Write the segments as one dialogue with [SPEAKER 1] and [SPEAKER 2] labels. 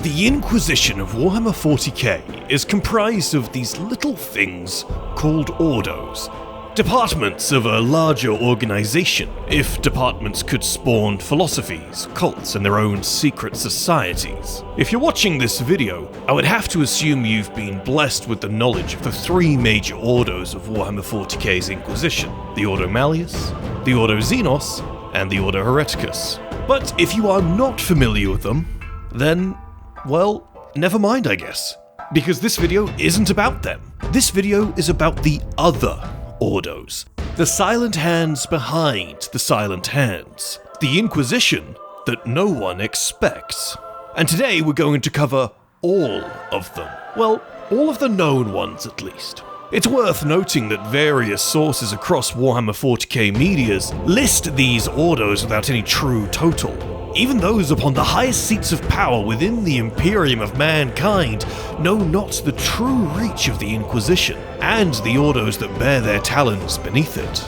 [SPEAKER 1] The Inquisition of Warhammer 40k is comprised of these little things called Ordos. Departments of a larger organization, if departments could spawn philosophies, cults, and their own secret societies. If you're watching this video, I would have to assume you've been blessed with the knowledge of the three major Ordos of Warhammer 40k's Inquisition: the Ordo Malleus, the Ordo Xenos, and the Ordo Hereticus. But if you are not familiar with them, then, well, never mind, I guess. Because this video isn't about them. This video is about the other Ordos. The silent hands behind the silent hands. The Inquisition that no one expects. And today we're going to cover all of them. Well, all of the known ones at least. It's worth noting that various sources across Warhammer 40k medias list these Ordos without any true total. Even those upon the highest seats of power within the Imperium of mankind know not the true reach of the Inquisition, and the Ordos that bear their talons beneath it.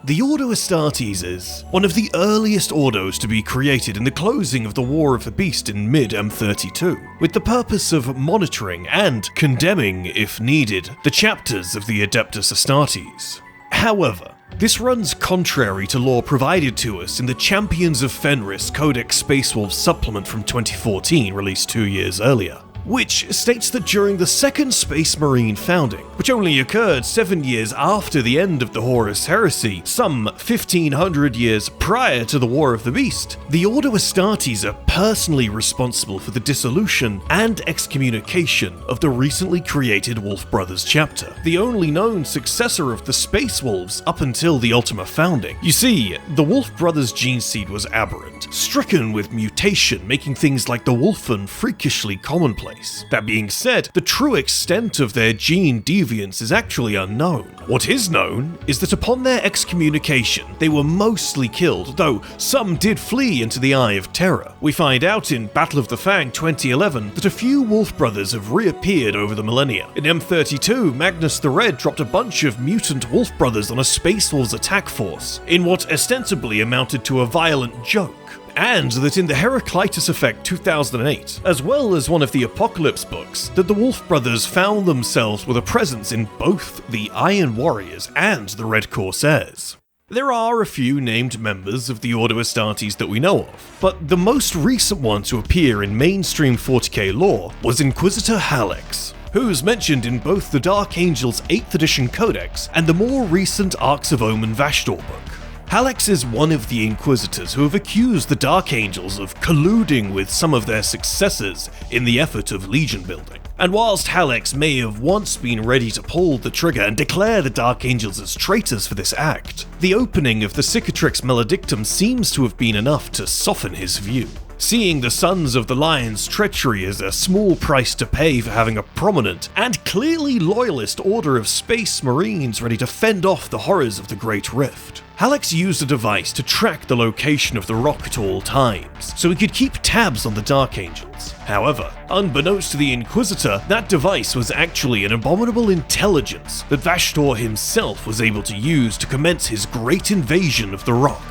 [SPEAKER 1] The Ordo Astartes is one of the earliest Ordos to be created in the closing of the War of the Beast in mid-M32, with the purpose of monitoring and condemning, if needed, the chapters of the Adeptus Astartes. However, this runs contrary to lore provided to us in the Champions of Fenris Codex Space Wolves supplement from 2014, released 2 years earlier, which states that during the Second Space Marine founding, which only occurred 7 years after the end of the Horus Heresy, some 1500 years prior to the War of the Beast, the Ordo Astartes are personally responsible for the dissolution and excommunication of the recently created Wolf Brothers chapter, the only known successor of the Space Wolves up until the Ultima founding. You see, the Wolf Brothers gene seed was aberrant, stricken with mutation, making things like the Wolfen freakishly commonplace. That being said, the true extent of their gene deviance is actually unknown. What is known is that upon their excommunication, they were mostly killed, though some did flee into the Eye of Terror. We find out in Battle of the Fang 2011 that a few Wolf Brothers have reappeared over the millennia. In M32, Magnus the Red dropped a bunch of mutant Wolf Brothers on a Space Wolves attack force, in what ostensibly amounted to a violent joke. And that in the Heraclitus Effect 2008, as well as one of the Apocalypse books, that the Wolf Brothers found themselves with a presence in both the Iron Warriors and the Red Corsairs. There are a few named members of the Ordo Astartes that we know of, but the most recent one to appear in mainstream 40k lore was Inquisitor Halex, who's mentioned in both the Dark Angels 8th edition Codex and the more recent Arcs of Omen Vashdor book. Halex is one of the Inquisitors who have accused the Dark Angels of colluding with some of their successors in the effort of legion building. And whilst Halex may have once been ready to pull the trigger and declare the Dark Angels as traitors for this act, the opening of the Cicatrix Maledictum seems to have been enough to soften his view. Seeing the Sons of the Lion's treachery as a small price to pay for having a prominent and clearly loyalist order of space marines ready to fend off the horrors of the Great Rift, Halex used a device to track the location of the rock at all times, so he could keep tabs on the Dark Angels. However, unbeknownst to the Inquisitor, that device was actually an abominable intelligence that Vashdor himself was able to use to commence his great invasion of the rock.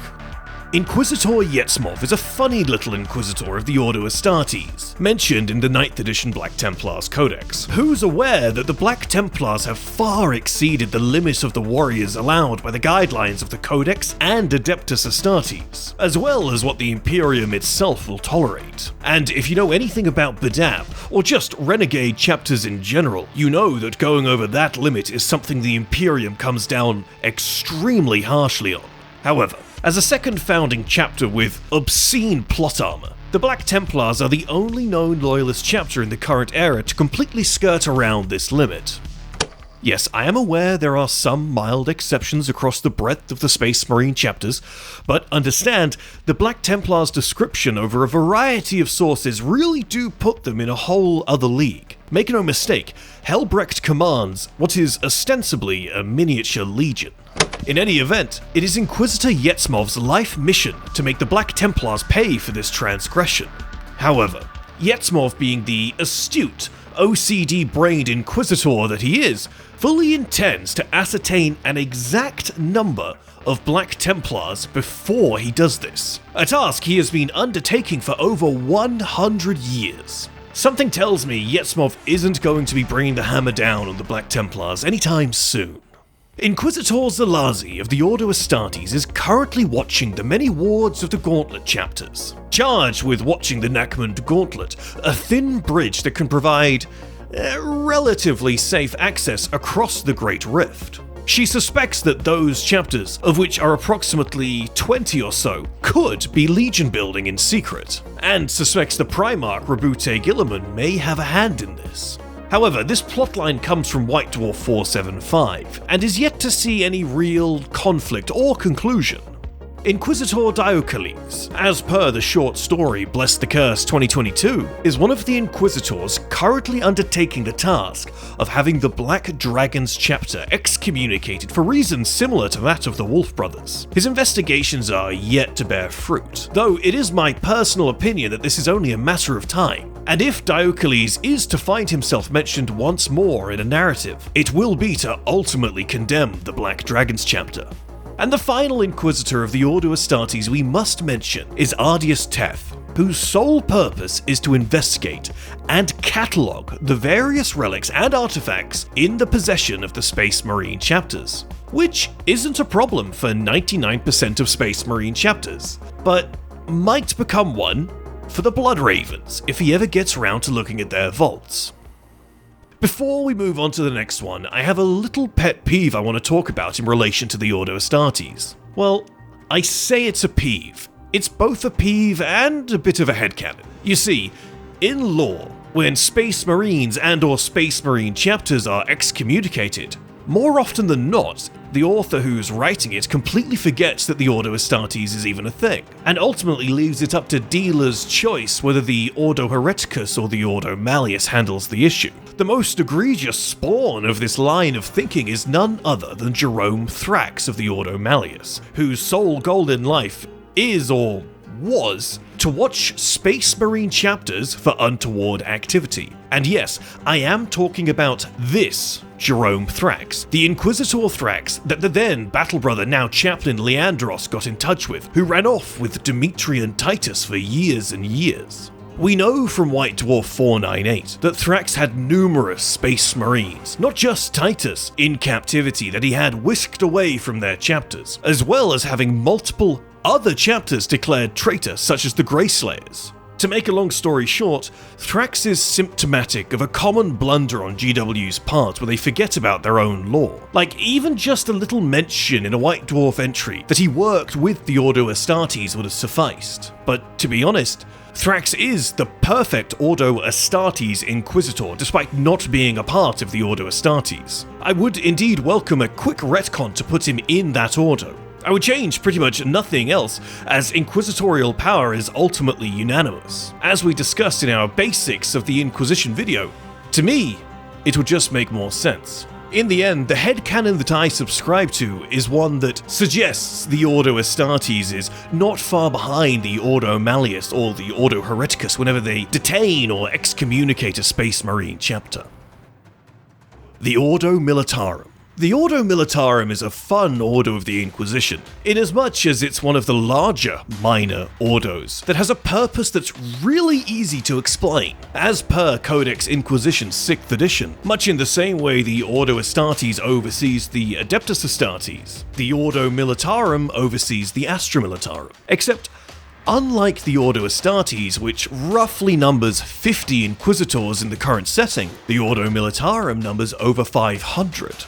[SPEAKER 1] Inquisitor Yetzmov is a funny little Inquisitor of the Ordo Astartes, mentioned in the 9th edition Black Templars Codex, who's aware that the Black Templars have far exceeded the limit of the warriors allowed by the guidelines of the Codex and Adeptus Astartes, as well as what the Imperium itself will tolerate. And if you know anything about Badab, or just Renegade chapters in general, you know that going over that limit is something the Imperium comes down extremely harshly on. However, as a second founding chapter with obscene plot armor, the Black Templars are the only known loyalist chapter in the current era to completely skirt around this limit. Yes, I am aware there are some mild exceptions across the breadth of the Space Marine chapters, but understand, the Black Templars' description over a variety of sources really do put them in a whole other league. Make no mistake, Helbrecht commands what is ostensibly a miniature legion. In any event, it is Inquisitor Yetzmov's life mission to make the Black Templars pay for this transgression. However, Yetzmov, being the astute, OCD-brained Inquisitor that he is, fully intends to ascertain an exact number of Black Templars before he does this, a task he has been undertaking for over 100 years. Something tells me Yetsmov isn't going to be bringing the hammer down on the Black Templars anytime soon. Inquisitor Zalazi of the Ordo Astartes is currently watching the many wards of the Gauntlet chapters, charged with watching the Nachmund Gauntlet, a thin bridge that can provide relatively safe access across the Great Rift. She suspects that those chapters, of which are approximately 20 or so, could be legion building in secret, and suspects the Primarch Rabute Gilliman may have a hand in this. However, this plotline comes from White Dwarf 475, and is yet to see any real conflict or conclusion. Inquisitor Diocles, as per the short story Bless the Curse 2022, is one of the Inquisitors currently undertaking the task of having the Black Dragons chapter excommunicated for reasons similar to that of the Wolf Brothers. His investigations are yet to bear fruit, though it is my personal opinion that this is only a matter of time. And if Diocles is to find himself mentioned once more in a narrative, it will be to ultimately condemn the Black Dragons chapter. And the final Inquisitor of the Ordo Astartes we must mention is Ardius Teth, whose sole purpose is to investigate and catalogue the various relics and artifacts in the possession of the Space Marine chapters. Which isn't a problem for 99% of Space Marine chapters, but might become one for the Blood Ravens if he ever gets around to looking at their vaults. Before we move on to the next one, I have a little pet peeve I want to talk about in relation to the Ordo Astartes. Well, I say it's a peeve. It's both a peeve and a bit of a headcanon. You see, in lore, when Space Marines and/or Space Marine chapters are excommunicated, more often than not, the author who's writing it completely forgets that the Ordo Astartes is even a thing, and ultimately leaves it up to dealer's choice whether the Ordo Hereticus or the Ordo Malleus handles the issue. The most egregious spawn of this line of thinking is none other than Jerome Thrax of the Ordo Malleus, whose sole goal in life is, or was, to watch Space Marine chapters for untoward activity. And yes, I am talking about this Jerome Thrax, the Inquisitor Thrax that the then battle brother, now chaplain Leandros got in touch with, who ran off with Demetrian Titus for years and years. We know from White Dwarf 498 that Thrax had numerous Space Marines, not just Titus, in captivity that he had whisked away from their chapters, as well as having multiple other chapters declared traitor, such as the Greyslayers. To make a long story short, Thrax is symptomatic of a common blunder on GW's part where they forget about their own lore. Like, even just a little mention in a White Dwarf entry that he worked with the Ordo Astartes would have sufficed. But to be honest, Thrax is the perfect Ordo Astartes Inquisitor, despite not being a part of the Ordo Astartes. I would indeed welcome a quick retcon to put him in that order. I would change pretty much nothing else, as inquisitorial power is ultimately unanimous. As we discussed in our Basics of the Inquisition video, to me, it would just make more sense. In the end, the headcanon that I subscribe to is one that suggests the Ordo Astartes is not far behind the Ordo Malleus or the Ordo Hereticus whenever they detain or excommunicate a Space Marine chapter. The Ordo Militarum. The Ordo Militarum is a fun order of the Inquisition, inasmuch as it's one of the larger minor ordos that has a purpose that's really easy to explain, as per Codex Inquisition's 6th edition, much in the same way the Ordo Astartes oversees the Adeptus Astartes. The Ordo Militarum oversees the Astra Militarum, except unlike the Ordo Astartes, which roughly numbers 50 Inquisitors in the current setting, the Ordo Militarum numbers over 500.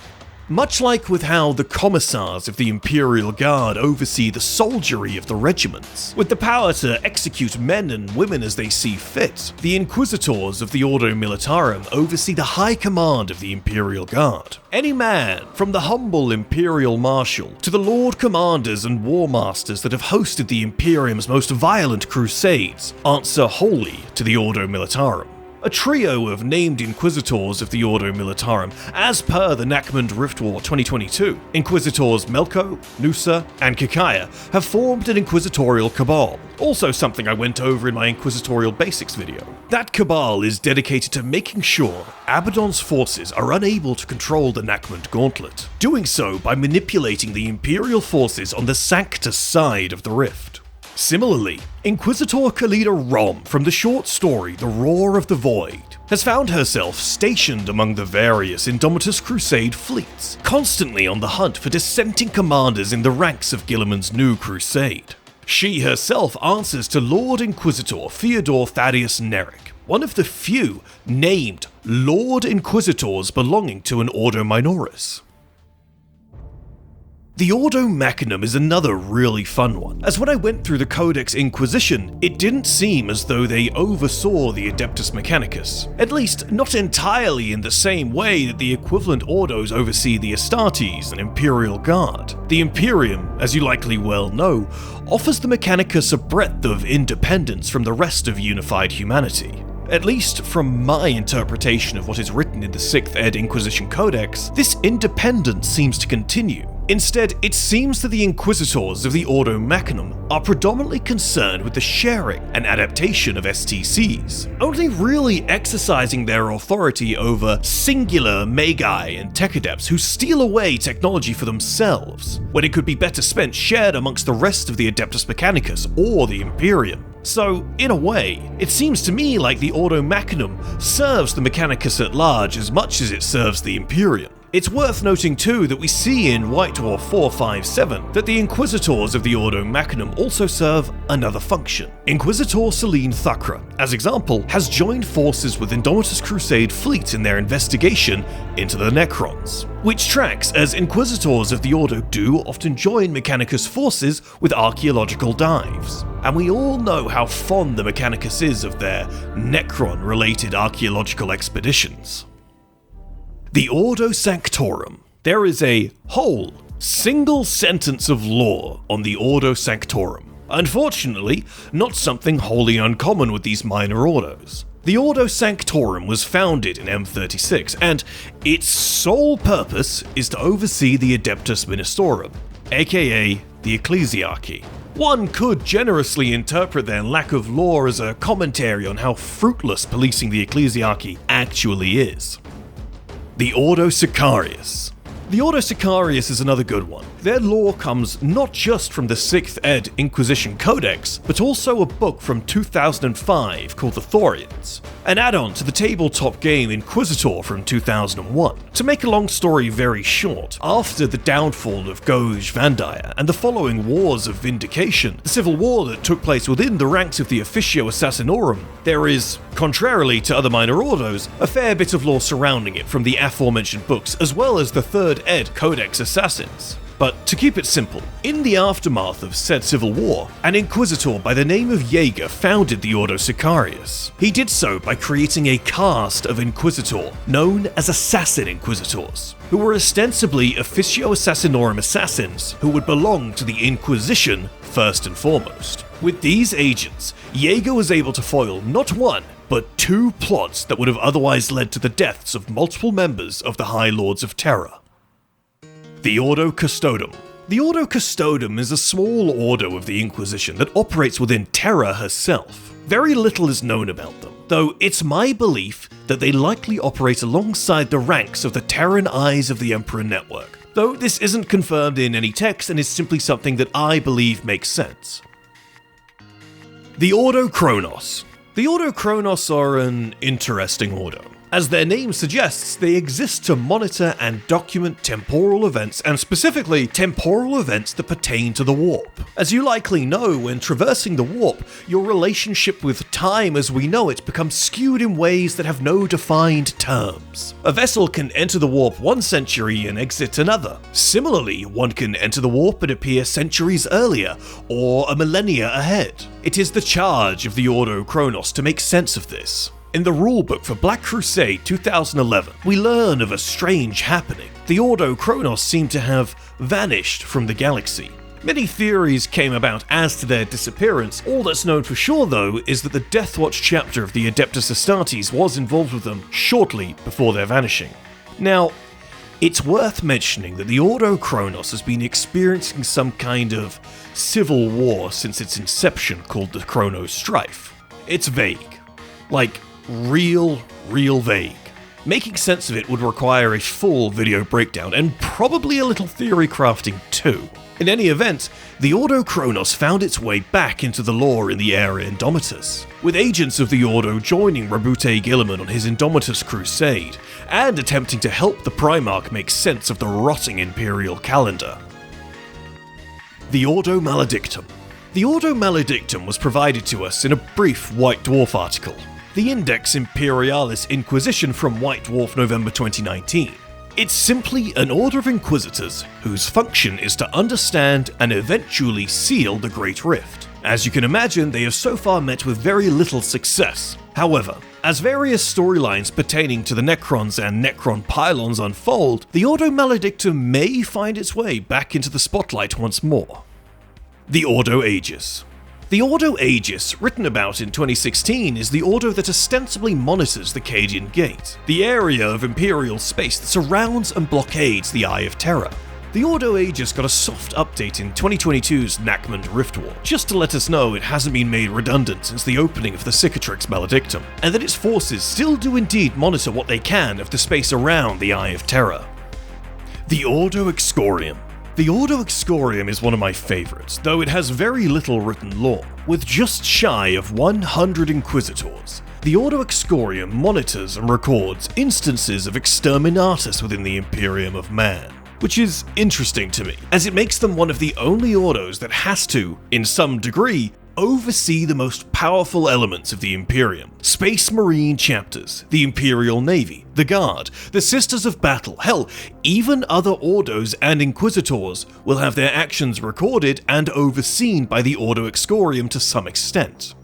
[SPEAKER 1] Much like with how the commissars of the Imperial Guard oversee the soldiery of the regiments, with the power to execute men and women as they see fit, the Inquisitors of the Ordo Militarum oversee the high command of the Imperial Guard. Any man, from the humble Imperial Marshal to the Lord Commanders and War Masters that have hosted the Imperium's most violent crusades, answer wholly to the Ordo Militarum. a trio of named Inquisitors of the Ordo Militarum, as per the Nachmund Rift War 2022. Inquisitors Melko, Nusa, and Kikaya have formed an inquisitorial cabal, also something I went over in my Inquisitorial Basics video. That cabal is dedicated to making sure Abaddon's forces are unable to control the Nachmund Gauntlet, doing so by manipulating the Imperial forces on the Sanctus side of the Rift. Similarly, Inquisitor Khalida Rom from the short story The Roar of the Void has found herself stationed among the various Indomitus Crusade fleets, constantly on the hunt for dissenting commanders in the ranks of Guilliman's new crusade. She herself answers to Lord Inquisitor Theodore Thaddeus Neric, one of the few named Lord Inquisitors belonging to an Ordo Minoris. The Ordo Machinum is another really fun one, as when I went through the Codex Inquisition, it didn't seem as though they oversaw the Adeptus Mechanicus, at least not entirely in the same way that the equivalent Ordos oversee the Astartes and Imperial Guard. The Imperium, as you likely well know, offers the Mechanicus a breadth of independence from the rest of unified humanity. At least from my interpretation of what is written in the 6th Ed Inquisition Codex, this independence seems to continue. Instead, it seems that the Inquisitors of the Ordo Machinum are predominantly concerned with the sharing and adaptation of STCs, only really exercising their authority over singular Magi and Tech Adepts who steal away technology for themselves, when it could be better spent shared amongst the rest of the Adeptus Mechanicus or the Imperium. So, in a way, it seems to me like the Ordo Machinum serves the Mechanicus at large as much as it serves the Imperium. It's worth noting too that we see in White Dwarf 457 that the Inquisitors of the Ordo Machinum also serve another function. Inquisitor Celine Thakra, as example, has joined forces with Indomitus Crusade fleet in their investigation into the Necrons, which tracks as Inquisitors of the Ordo do often join Mechanicus forces with archaeological dives. And we all know how fond the Mechanicus is of their Necron-related archaeological expeditions. The Ordo Sanctorum. There is a whole, single sentence of lore on the Ordo Sanctorum. Unfortunately, not something wholly uncommon with these minor ordos. The Ordo Sanctorum was founded in M36, and its sole purpose is to oversee the Adeptus Ministorum, aka the Ecclesiarchy. One could generously interpret their lack of lore as a commentary on how fruitless policing the Ecclesiarchy actually is. The Ordo Sicarius. The Ordo Sicarius is another good one. Their lore comes not just from the 6th Ed Inquisition Codex, but also a book from 2005 called The Thorians, an add-on to the tabletop game Inquisitor from 2001. To make a long story very short, after the downfall of Goj Vandaya and the following Wars of Vindication, the civil war that took place within the ranks of the Officio Assassinorum, there is, contrarily to other minor ordos, a fair bit of lore surrounding it from the aforementioned books, as well as the 3rd Ed Codex Assassins. But to keep it simple, in the aftermath of said civil war, an inquisitor by the name of Jaeger founded the Ordo Sicarius. He did so by creating a caste of inquisitor known as Assassin Inquisitors, who were ostensibly Officio Assassinorum assassins who would belong to the Inquisition first and foremost. With these agents, Jaeger was able to foil not one, but 2 plots that would have otherwise led to the deaths of multiple members of the High Lords of Terror. The Ordo Custodum. The Ordo Custodum is a small ordo of the Inquisition that operates within Terra herself. Very little is known about them, though it's my belief that they likely operate alongside the ranks of the Terran Eyes of the Emperor network, though this isn't confirmed in any text and is simply something that I believe makes sense. The Ordo Chronos. The Ordo Chronos are an interesting ordo. As their name suggests, they exist to monitor and document temporal events, and specifically temporal events that pertain to the warp. As you likely know, when traversing the warp, your relationship with time as we know it becomes skewed in ways that have no defined terms. A vessel can enter the warp one century and exit another. Similarly, one can enter the warp and appear centuries earlier, or a millennia ahead. It is the charge of the Ordo Chronos to make sense of this. In the rulebook for Black Crusade 2011, we learn of a strange happening. The Ordo Chronos seem to have vanished from the galaxy. Many theories came about as to their disappearance. All that's known for sure, though, is that the Death Watch chapter of the Adeptus Astartes was involved with them shortly before their vanishing. Now, it's worth mentioning that the Ordo Chronos has been experiencing some kind of civil war since its inception called the Chronos Strife. It's vague. Like, real vague. Making sense of it would require a full video breakdown, and probably a little theory crafting too. In any event, the Ordo Chronos found its way back into the lore in the Era Indomitus, with agents of the Ordo joining Rabute Guilliman on his Indomitus crusade, and attempting to help the Primarch make sense of the rotting Imperial calendar. The Ordo Maledictum. The Ordo Maledictum was provided to us in a brief White Dwarf article, the Index Imperialis Inquisition from White Dwarf November 2019. It's simply an order of inquisitors whose function is to understand and eventually seal the Great Rift. As you can imagine, they have so far met with very little success. However, as various storylines pertaining to the Necrons and Necron pylons unfold, the Ordo Maledictum may find its way back into the spotlight once more. The Ordo Aegis. The Ordo Aegis, written about in 2016, is the order that ostensibly monitors the Cadian Gate, the area of Imperial space that surrounds and blockades the Eye of Terror. The Ordo Aegis got a soft update in 2022's Nachmund Rift War, just to let us know it hasn't been made redundant since the opening of the Cicatrix Maledictum, and that its forces still do indeed monitor what they can of the space around the Eye of Terror. The Ordo Excorium. The Ordo Excorium is one of my favourites, though it has very little written lore. With just shy of 100 Inquisitors, the Ordo Excorium monitors and records instances of Exterminatus within the Imperium of Man, which is interesting to me, as it makes them one of the only Ordos that has to, in some degree, oversee the most powerful elements of the Imperium. Space Marine chapters, the Imperial Navy, the Guard, the Sisters of Battle, hell, even other Ordos and Inquisitors will have their actions recorded and overseen by the Ordo Excorium to some extent.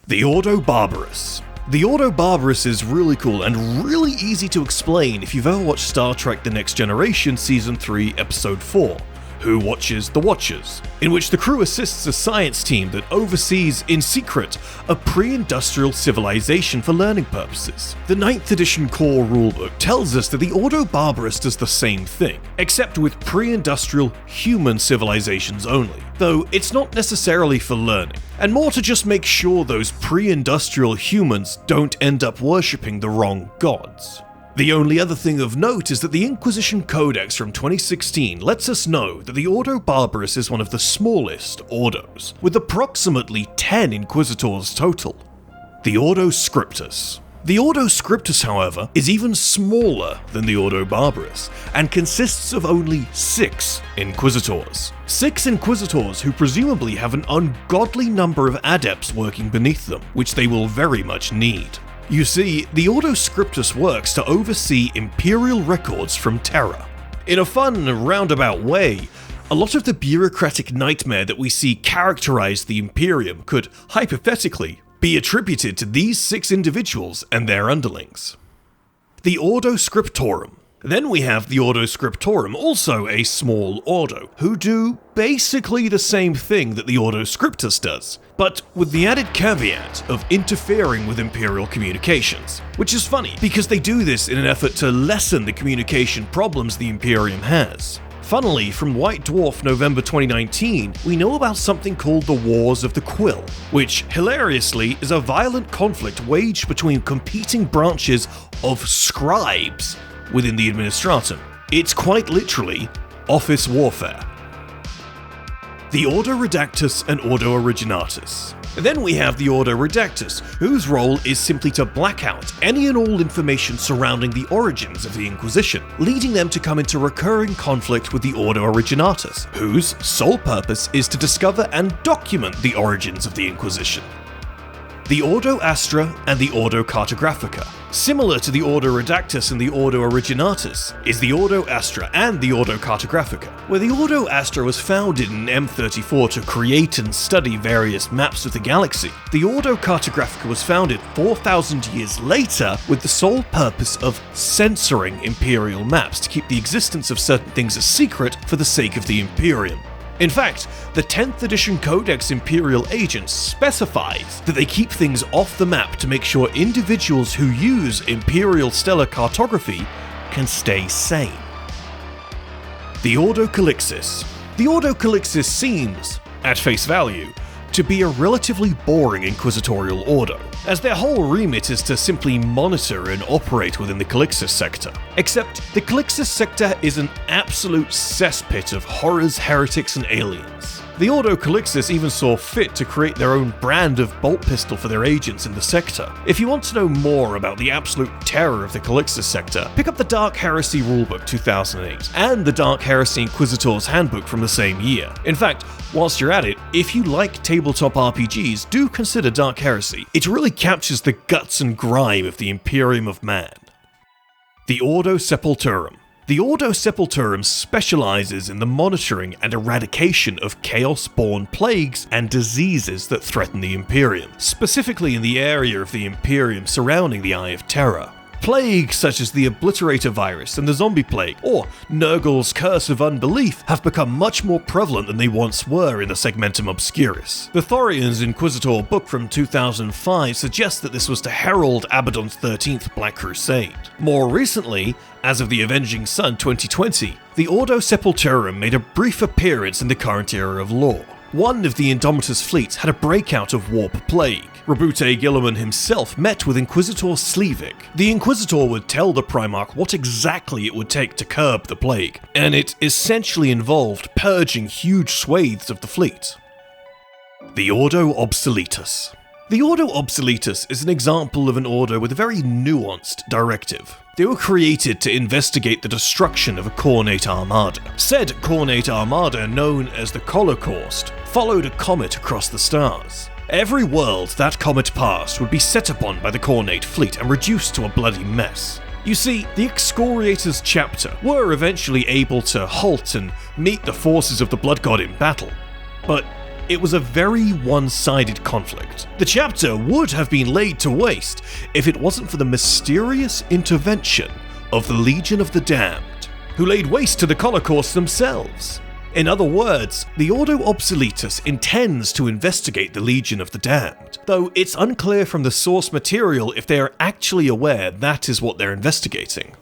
[SPEAKER 1] The Ordo Barbarus. The Ordo Barbarus is really cool and really easy to explain if you've ever watched Star Trek The Next Generation Season 3 Episode 4, Who Watches the Watchers, in which the crew assists a science team that oversees, in secret, a pre-industrial civilization for learning purposes. The 9th edition core rulebook tells us that the Ordo Barbarus does the same thing, except with pre-industrial human civilizations only, though it's not necessarily for learning, and more to just make sure those pre-industrial humans don't end up worshipping the wrong gods. The only other thing of note is that the Inquisition Codex from 2016 lets us know that the Ordo Barbarus is one of the smallest Ordos, with approximately 10 Inquisitors total. The Ordo Scriptus. The Ordo Scriptus, however, is even smaller than the Ordo Barbarus, and consists of only 6 Inquisitors. 6 Inquisitors who presumably have an ungodly number of adepts working beneath them, which they will very much need. You see, the Ordo Scriptus works to oversee Imperial records from Terra. In a fun, roundabout way, a lot of the bureaucratic nightmare that we see characterize the Imperium could, hypothetically, be attributed to these 6 individuals and their underlings. The Ordo Scriptorum. Then we have the Ordo Scriptorum, also a small Ordo, who do basically the same thing that the Ordo Scriptus does, but with the added caveat of interfering with Imperial communications. Which is funny, because they do this in an effort to lessen the communication problems the Imperium has. Funnily, from White Dwarf November 2019, we know about something called the Wars of the Quill, which, hilariously, is a violent conflict waged between competing branches of scribes within the Administratum. It's quite literally office warfare. The Ordo Redactus and Ordo Originatus. Then we have the Ordo Redactus, whose role is simply to black out any and all information surrounding the origins of the Inquisition, leading them to come into recurring conflict with the Ordo Originatus, whose sole purpose is to discover and document the origins of the Inquisition. The Ordo Astra and the Ordo Cartographica. Similar to the Ordo Redactus and the Ordo Originatus is the Ordo Astra and the Ordo Cartographica, where the Ordo Astra was founded in M34 to create and study various maps of the galaxy. The Ordo Cartographica was founded 4,000 years later with the sole purpose of censoring Imperial maps to keep the existence of certain things a secret for the sake of the Imperium. In fact, the 10th edition Codex Imperial Agents specifies that they keep things off the map to make sure individuals who use Imperial Stellar Cartography can stay sane. The Ordo Calixis. The Ordo Calixis seems, at face value, to be a relatively boring inquisitorial ordo, as their whole remit is to simply monitor and operate within the Calixis sector. Except the Calixis sector is an absolute cesspit of horrors, heretics, and aliens. The Ordo Calixis even saw fit to create their own brand of bolt pistol for their agents in the sector. If you want to know more about the absolute terror of the Calixis sector, pick up the Dark Heresy Rulebook 2008 and the Dark Heresy Inquisitor's Handbook from the same year. In fact, whilst you're at it, if you like tabletop RPGs, do consider Dark Heresy. It really captures the guts and grime of the Imperium of Man. The Ordo Sepulturum. The Ordo Sepulturum specializes in the monitoring and eradication of chaos-born plagues and diseases that threaten the Imperium, specifically in the area of the Imperium surrounding the Eye of Terror. Plagues such as the Obliterator virus and the Zombie Plague, or Nurgle's Curse of Unbelief, have become much more prevalent than they once were in the Segmentum Obscuris. The Thorian's Inquisitor book from 2005 suggests that this was to herald Abaddon's 13th Black Crusade. More recently, as of the Avenging Sun 2020, the Ordo Sepulturum made a brief appearance in the current era of lore. One of the Indomitus fleets had a breakout of Warp Plague. Rabute Gilliman himself met with Inquisitor Slevik. The Inquisitor would tell the Primarch what exactly it would take to curb the plague, and it essentially involved purging huge swathes of the fleet. The Ordo Obsoletus. The Ordo Obsoletus is an example of an order with a very nuanced directive. They were created to investigate the destruction of a Cornate Armada. Said Cornate Armada, known as the Holocaust, followed a comet across the stars. Every world that comet passed would be set upon by the Cornate fleet and reduced to a bloody mess. You see, the Excoriators chapter were eventually able to halt and meet the forces of the Blood God in battle, but it was a very one-sided conflict. The chapter would have been laid to waste if it wasn't for the mysterious intervention of the Legion of the Damned, who laid waste to the Holocaust themselves. In other words, the Ordo Obsoletus intends to investigate the Legion of the Damned, though it's unclear from the source material if they are actually aware that is what they're investigating.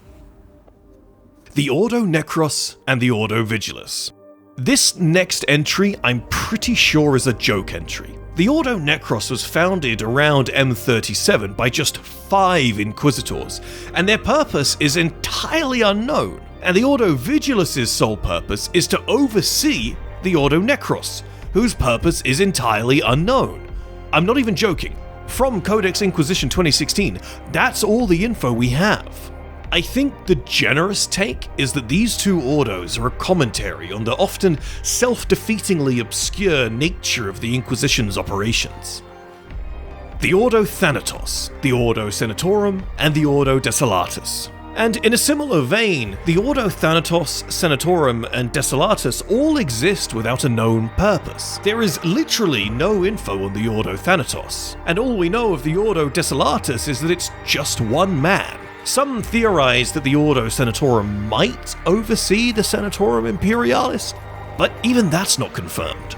[SPEAKER 1] The Ordo Necros and the Ordo Vigilus. This next entry I'm pretty sure is a joke entry. The Ordo Necros was founded around M37 by just 5 Inquisitors, and their purpose is entirely unknown. And the Ordo Vigilus' sole purpose is to oversee the Ordo Necros, whose purpose is entirely unknown. I'm not even joking. From Codex Inquisition 2016, that's all the info we have. I think the generous take is that these two ordos are a commentary on the often self-defeatingly obscure nature of the Inquisition's operations. The Ordo Thanatos, the Ordo Senatorum, and the Ordo Desolatus. And in a similar vein, the Ordo Thanatos, Senatorum, and Desolatus all exist without a known purpose. There is literally no info on the Ordo Thanatos, and all we know of the Ordo Desolatus is that it's just one man. Some theorize that the Ordo Senatorum might oversee the Senatorum Imperialis, but even that's not confirmed.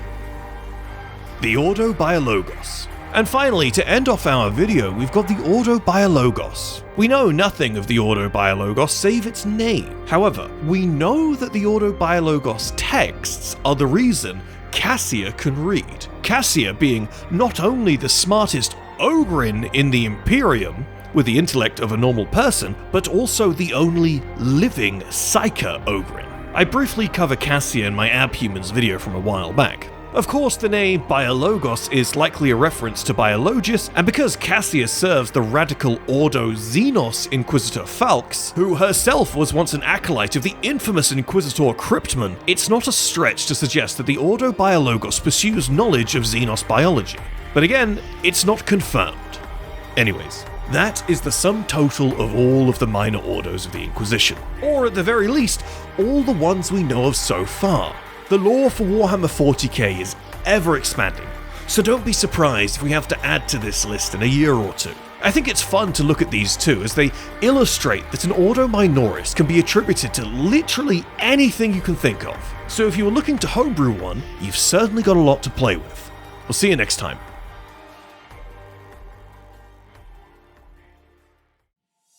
[SPEAKER 1] The Ordo Biologos. And finally, to end off our video, we've got the Ordo Biologos. We know nothing of the Ordo Biologos save its name. However, we know that the Ordo Biologos texts are the reason Cassia can read. Cassia being not only the smartest Ogrin in the Imperium, with the intellect of a normal person, but also the only living Psyker Ogrin. I briefly cover Cassia in my Abhumans video from a while back. Of course, the name Biologos is likely a reference to Biologus, and because Cassia serves the radical Ordo Xenos Inquisitor Falx, who herself was once an acolyte of the infamous Inquisitor Cryptman, it's not a stretch to suggest that the Ordo Biologos pursues knowledge of Xenos biology. But again, it's not confirmed. Anyways, that is the sum total of all of the minor ordos of the Inquisition, or at the very least, all the ones we know of so far. The lore for Warhammer 40k is ever expanding, so don't be surprised if we have to add to this list in a year or two. I think it's fun to look at these too, as they illustrate that an Ordo Minoris can be attributed to literally anything you can think of. So if you were looking to homebrew one, you've certainly got a lot to play with. We'll see you next time.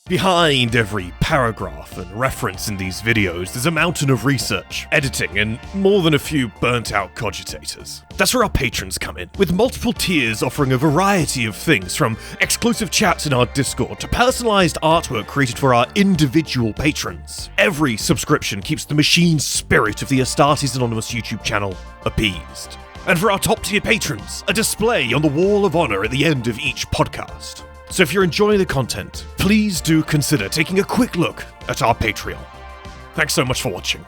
[SPEAKER 1] Behind every paragraph and reference in these videos, there's a mountain of research, editing, and more than a few burnt-out cogitators. That's where our patrons come in, with multiple tiers offering a variety of things, from exclusive chats in our Discord to personalized artwork created for our individual patrons. Every subscription keeps the machine spirit of the Astartes Anonymous YouTube channel appeased. And for our top-tier patrons, a display on the Wall of Honor at the end of each podcast. So if you're enjoying the content, please do consider taking a quick look at our Patreon. Thanks so much for watching.